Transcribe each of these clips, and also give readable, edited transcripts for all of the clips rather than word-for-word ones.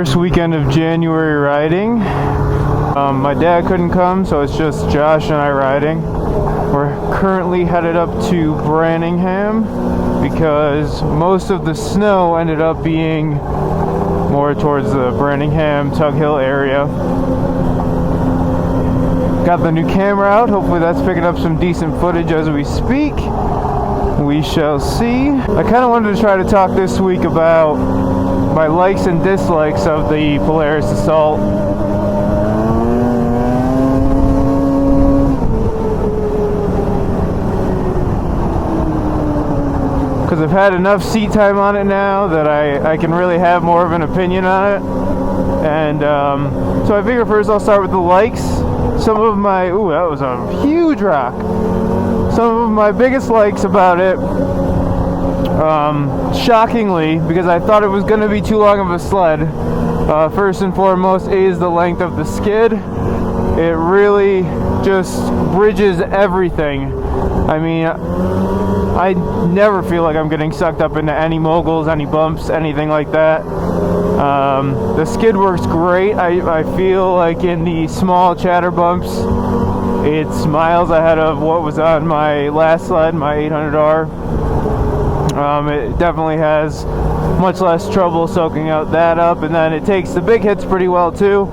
first weekend of January riding. My dad couldn't come, so it's just Josh and I riding. We're currently headed up to Brantingham because most of the snow ended up being more towards the Brantingham, Tug Hill area. Got the new camera out. Hopefully that's picking up some decent footage as we speak. We shall see. I kind of wanted to try to talk this week about my likes and dislikes of the Polaris Assault. Because I've had enough seat time on it now that I can really have more of an opinion on it. And so I figure first I'll start with the likes. Some of my, ooh, that was a huge rock. Some of my biggest likes about it, shockingly, because I thought it was going to be too long of a sled, first and foremost is the length of the skid. It really just bridges everything. I mean, I never feel like I'm getting sucked up into any moguls, any bumps, anything like that. The skid works great. I feel like in the small chatter bumps, it's miles ahead of what was on my last sled, my 800R. It definitely has much less trouble soaking out that up, and then it takes the big hits pretty well too.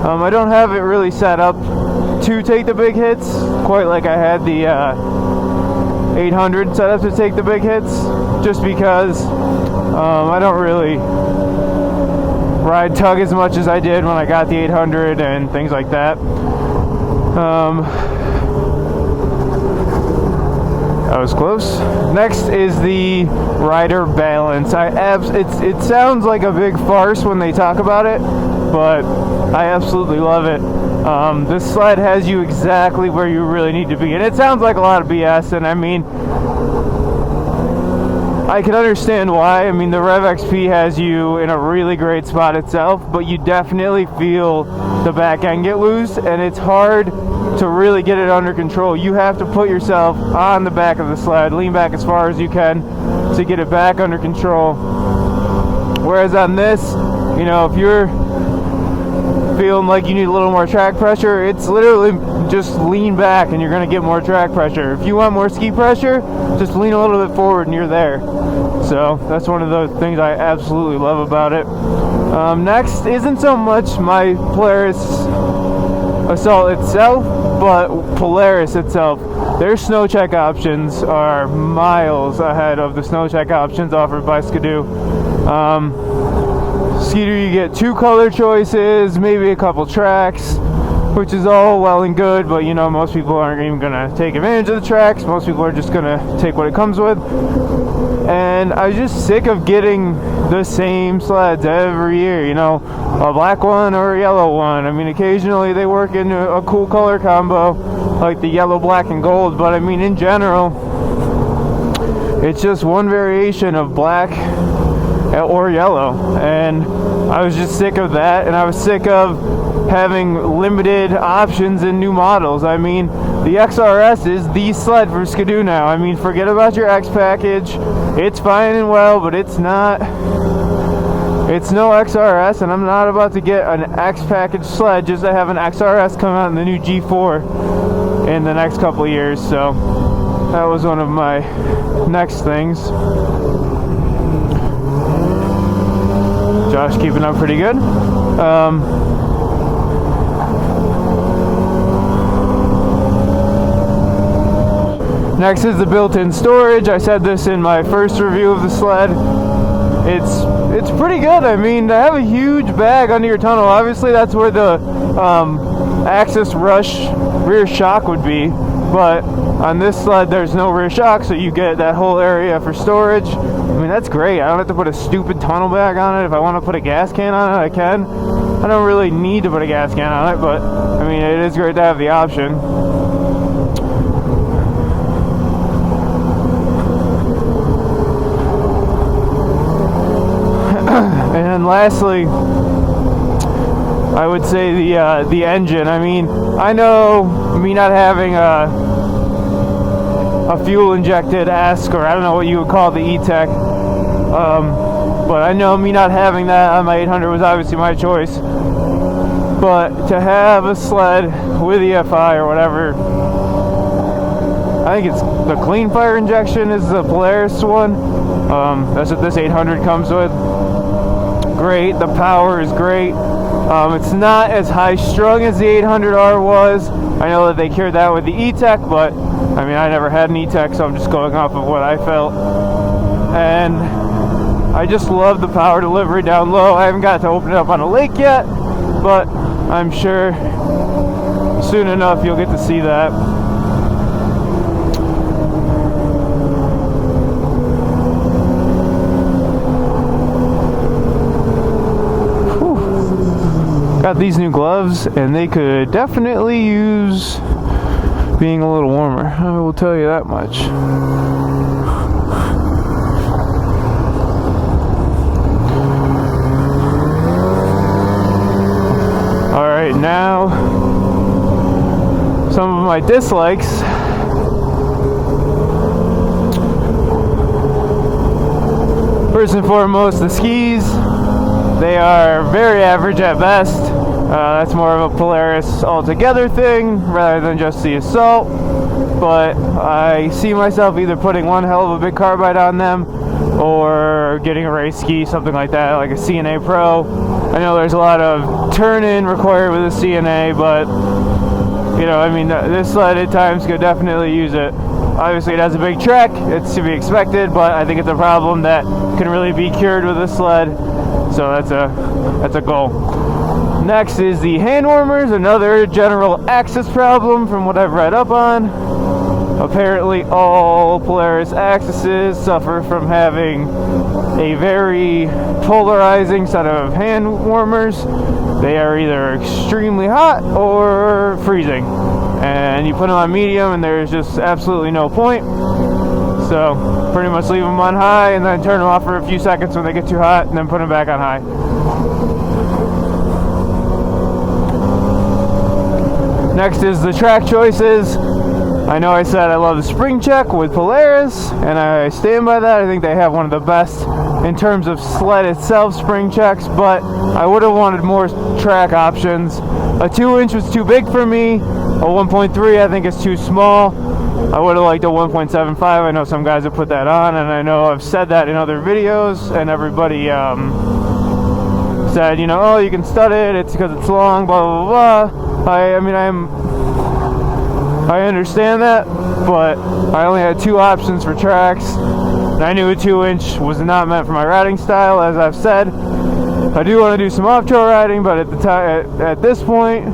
I don't have it really set up to take the big hits, quite like I had the 800 set up to take the big hits, just because I don't really ride tug as much as I did when I got the 800 and things like that. That was close. Next is the rider balance. It sounds like a big farce when they talk about it, but I absolutely love it. This sled has you exactly where you really need to be, and it sounds like a lot of BS, and I mean, I can understand why. I mean, the Rev XP has you in a really great spot itself, but you definitely feel the back end get loose, and it's hard to really get it under control. You have to put yourself on the back of the sled, lean back as far as you can to get it back under control. Whereas on this, you know, if you're feeling like you need a little more track pressure, it's literally just lean back and you're going to get more track pressure. If you want more ski pressure, just lean a little bit forward and you're there. So that's one of the things I absolutely love about it. Next isn't so much my Polaris Assault itself, but Polaris itself. Their snow check options are miles ahead of the snow check options offered by Skidoo. Skidoo, you get 2 color choices, maybe a couple tracks, which is all well and good, but you know, most people aren't even going to take advantage of the tracks. Most people are just going to take what it comes with. And I was just sick of getting the same sleds every year, you know, a black one or a yellow one. I mean, occasionally they work into a cool color combo, like the yellow, black, and gold, but I mean, in general, it's just one variation of black or yellow, and I was just sick of that, and I was sick of having limited options in new models. I mean, the XRS is the sled for Skidoo now. I mean, forget about your X package. It's fine and well, but it's no XRS, and I'm not about to get an X package sled just to have an XRS come out in the new G4 in the next couple of years. So that was one of my next things. Josh keeping up pretty good. Next is the built-in storage. I said this in my first review of the sled. It's pretty good. I mean, to have a huge bag under your tunnel, obviously that's where the Axis Rush rear shock would be, but on this sled there's no rear shock, so you get that whole area for storage. I mean, that's great. I don't have to put a stupid tunnel bag on it. If I want to put a gas can on it, I can. I don't really need to put a gas can on it, but I mean, it is great to have the option. And then lastly, I would say the engine. I mean, I know me not having a fuel injected ESC, or I don't know what you would call the E-Tech, But I know me not having that on my 800 was obviously my choice. But to have a sled with EFI or whatever, I think it's the clean fire injection is the Polaris one. That's what this 800 comes with. Great, the power is great. It's not as high strung as the 800R was. I know that they cured that with the E-Tech, but I mean, I never had an E-Tech, so I'm just going off of what I felt. And I just love the power delivery down low. I haven't got to open it up on a lake yet, but I'm sure soon enough you'll get to see that. Whew. Got these new gloves, and they could definitely use being a little warmer. I will tell you that much. Alright, now some of my dislikes. First and foremost, the skis. They are very average at best. That's more of a Polaris altogether thing rather than just the Assault. But I see myself either putting one hell of a big carbide on them or getting a race ski, something like that, like a CNA Pro. I know there's a lot of turn-in required with a CNA, but you know, I mean, this sled at times could definitely use it. Obviously, it has a big trek; it's to be expected, but I think it's a problem that can really be cured with this sled. So that's a goal. Next is the hand warmers, another general axis problem from what I've read up on. Apparently all Polaris axes suffer from having a very polarizing set of hand warmers. They are either extremely hot or freezing. And you put them on medium and there's just absolutely no point. So pretty much leave them on high and then turn them off for a few seconds when they get too hot and then put them back on high. Next is the track choices. I know I said I love the spring check with Polaris, and I stand by that. I think they have one of the best in terms of sled itself spring checks, but I would have wanted more track options. A 2-inch was too big for me. A 1.3 I think is too small. I would have liked a 1.75. I know some guys have put that on, and I know I've said that in other videos, and everybody said, you know, oh, you can stud it, it's because it's long, blah, blah, blah. I understand that, but I only had two options for tracks, and I knew a 2-inch was not meant for my riding style. As I've said, I do want to do some off-trail riding, but at this point,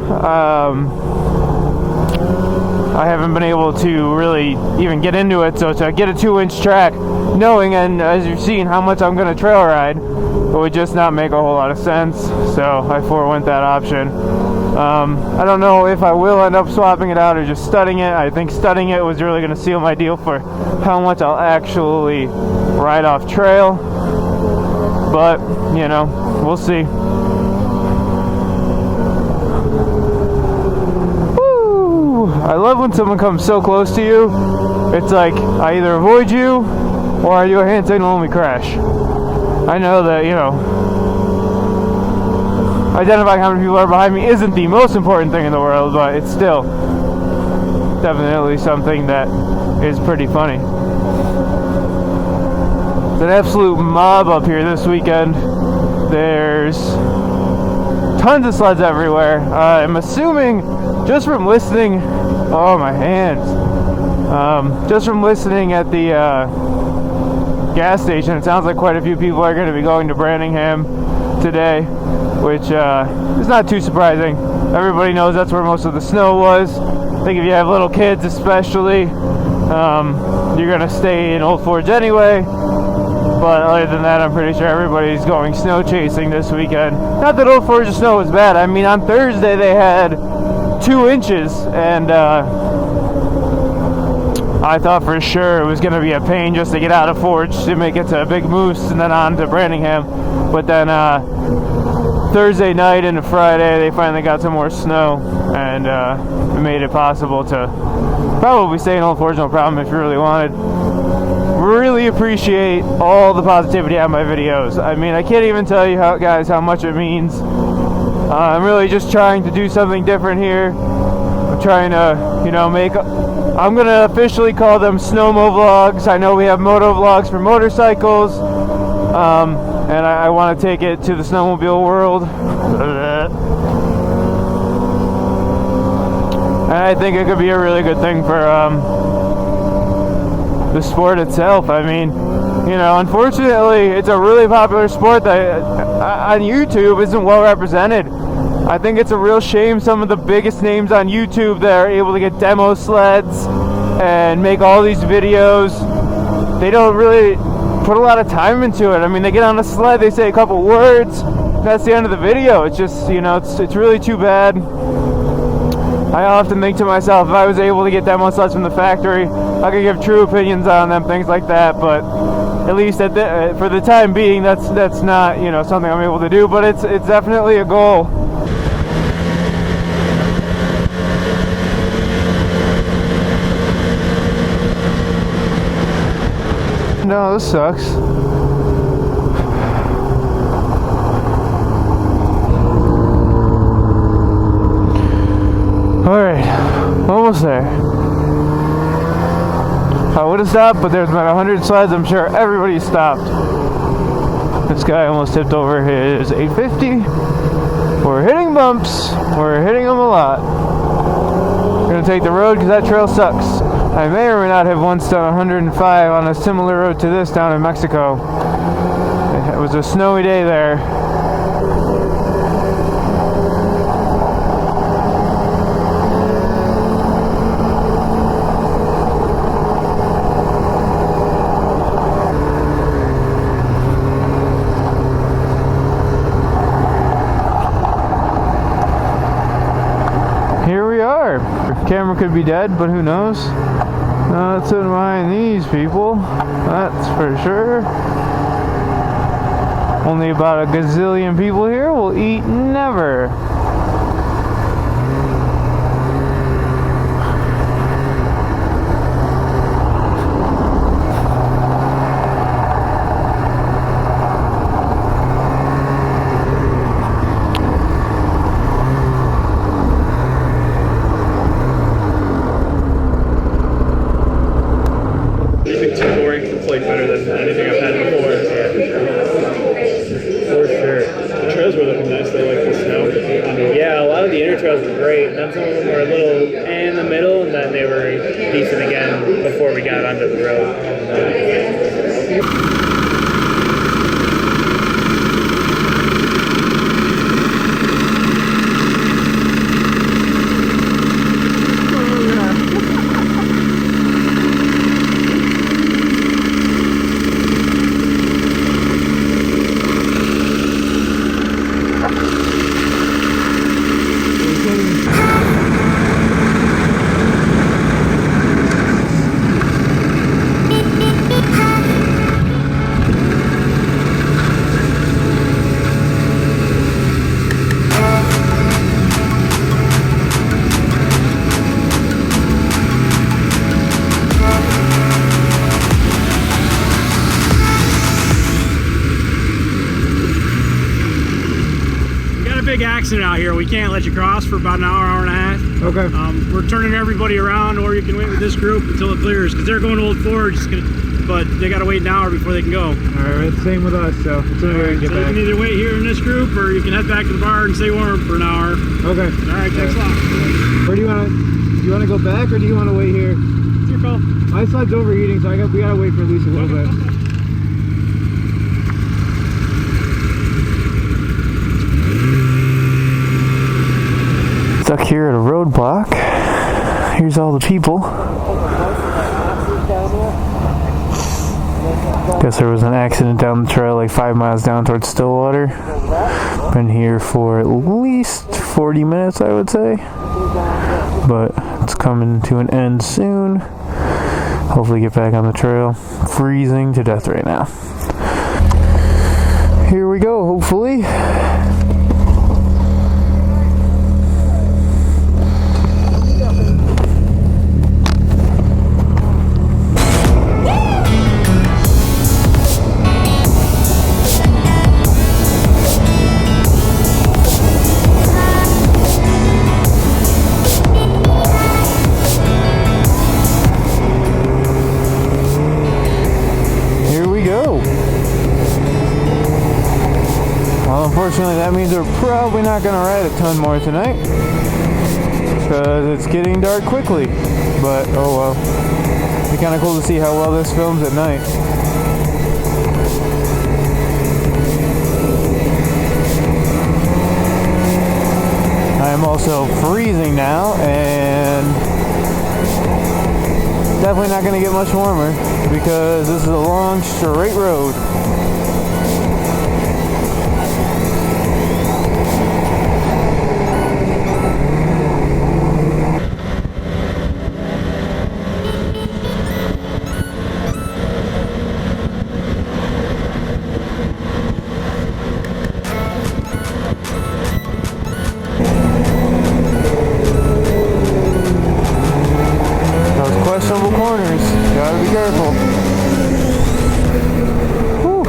I haven't been able to really even get into it. So to get a 2-inch track, knowing, and as you've seen, how much I'm going to trail ride, it would just not make a whole lot of sense. So I forewent that option. I don't know if I will end up swapping it out or just studding it. I think studding it was really going to seal my deal for how much I'll actually ride off trail. But, you know, we'll see. Woo! I love when someone comes so close to you. It's like I either avoid you or I do a hand signal when we crash. I know that, you know, identifying how many people are behind me isn't the most important thing in the world, but it's still definitely something that is pretty funny. It's an absolute mob up here this weekend. There's tons of sleds everywhere. I'm assuming, just from listening, oh my hands, just from listening at the gas station, it sounds like quite a few people are going to be going to Brantingham today, which is not too surprising. Everybody knows that's where most of the snow was. I think if you have little kids especially, you're going to stay in Old Forge anyway. But other than that, I'm pretty sure everybody's going snow chasing this weekend. Not that Old Forge snow was bad. I mean, on Thursday they had 2 inches, and I thought for sure it was going to be a pain just to get out of Forge to make it to Big Moose and then on to Brantingham. But then Thursday night into Friday, they finally got some more snow, and it made it possible to probably stay in Old Forge no problem if you really wanted. really appreciate all the positivity on my videos. I mean, I can't even tell you how much it means. I'm really just trying to do something different here. I'm trying to, you know, I'm gonna officially call them snowmo vlogs. I know we have moto vlogs for motorcycles, and I want to take it to the snowmobile world. And I think it could be a really good thing for the sport itself. I mean, you know, unfortunately, it's a really popular sport that on YouTube isn't well represented. I think it's a real shame some of the biggest names on YouTube that are able to get demo sleds and make all these videos, they don't really put a lot of time into it. I mean, they get on a sled, they say a couple words, that's the end of the video. It's just, you know, it's really too bad. I often think to myself, if I was able to get demo sleds from the factory, I could give true opinions on them, things like that, but at least for the time being, that's not, you know, something I'm able to do, but it's definitely a goal. No, this sucks. Alright, almost there. I would have stopped, but there's about 100 sleds. I'm sure everybody stopped. This guy almost tipped over his 850. We're hitting bumps. We're hitting them a lot. We're going to take the road because that trail sucks. I may or may not have once done 105 on a similar road to this down in Mexico. It was a snowy day there. Here we are. Camera could be dead, but who knows? Not to mind these people, that's for sure. Only about a gazillion people here will eat never. Better than anything I've had before. Yeah, for sure. The trails were looking nice though, like the snow. Yeah, a lot of the inner trails were great. Then some of them were a little in the middle, and then they were decent again before we got onto the road. Accident out here. We can't let you cross for about an hour and a half. Okay. We're turning everybody around, or you can wait with this group until it clears, because they're going to Old Forge, but they got to wait an hour before they can go. Alright, same with us, so it's right, so you can either wait here in this group, or you can head back to the bar and stay warm for an hour. Okay. Alright, thanks a lot. Where do you want to go back, or do you want to wait here? It's your call. My sled's overheating, so we got to wait for at least a little bit. Stuck here at a roadblock. Here's all the people. Guess there was an accident down the trail like 5 miles down towards Stillwater. Been here for at least 40 minutes, I would say. But it's coming to an end soon. Hopefully get back on the trail. Freezing to death right now. Here we go, hopefully. that means we're probably not gonna ride a ton more tonight because it's getting dark quickly. But oh well. It'd be kind of cool to see how well this films at night. I am also freezing now, and definitely not going to get much warmer because this is a long straight road. Questionable corners, gotta be careful. Whew.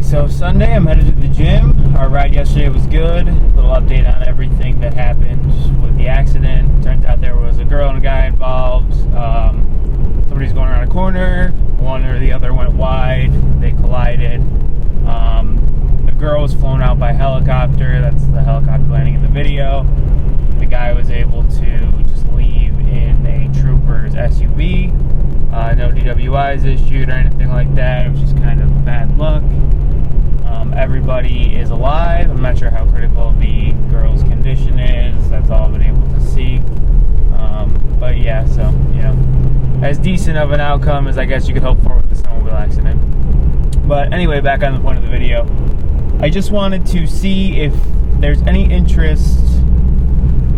So Sunday, I'm headed to the gym. Our ride yesterday was good. A little update on everything that happened with the accident. Turns out there was a girl and a guy involved. Somebody's going around a corner. One or the other went wide. They collided. The girl was flown out by helicopter. That's the helicopter landing in the video. The guy was able to just leave in a trooper's SUV. No DWIs issued or anything like that. It was just kind of bad luck. Everybody is alive. I'm not sure how critical the girl's condition is. That's all I've been able to see. But yeah, so, you know, as decent of an outcome as I guess you could hope for with the snowmobile accident. But anyway, back on the point of the video. I just wanted to see if there's any interest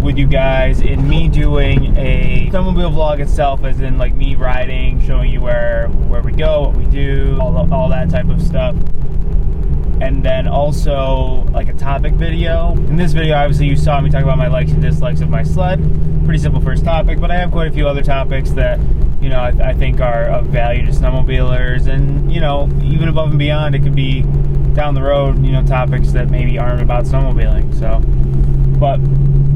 with you guys in me doing a snowmobile vlog itself, as in like me riding, showing you where we go, what we do, all that type of stuff. And then also like a topic video. In this video, obviously you saw me talk about my likes and dislikes of my sled. Pretty simple first topic, but I have quite a few other topics that, you know, I think are of value to snowmobilers, and, you know, even above and beyond, it could be down the road, you know, topics that maybe aren't about snowmobiling. So, but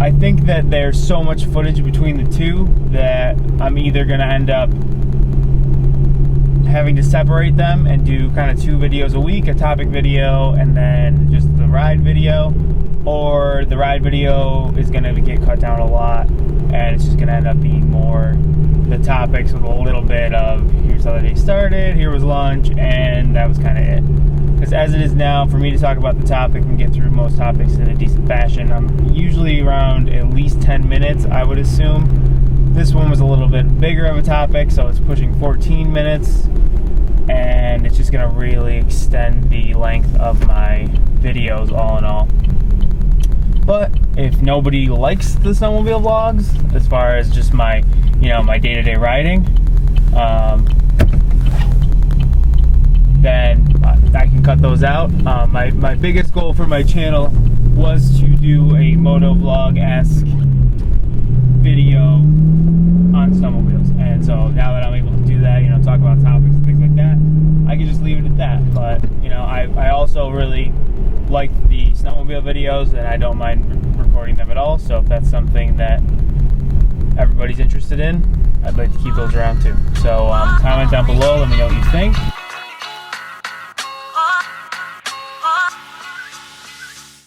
I think that there's so much footage between the two that I'm either gonna end up having to separate them and do kind of 2 videos a week, a topic video and then just the ride video, or the ride video is going to get cut down a lot and it's just going to end up being more the topics with a little bit of here's how the day started, here was lunch, and that was kind of it. Because as it is now, for me to talk about the topic and get through most topics in a decent fashion, I'm usually around at least 10 minutes, I would assume. This one was a little bit bigger of a topic, so it's pushing 14 minutes, and it's just going to really extend the length of my videos all in all. But if nobody likes the snowmobile vlogs, as far as just my, you know, my day-to-day riding, then I can cut those out. My biggest goal for my channel was to do a moto vlog-esque video on snowmobiles, and so now that I'm able to do that, you know, talk about topics and things like that, I can just leave it at that. But, you know, I also really like the snowmobile videos, and I don't mind recording them at all, so if that's something that everybody's interested in, I'd like to keep those around too. So comment down below, let me know what you think.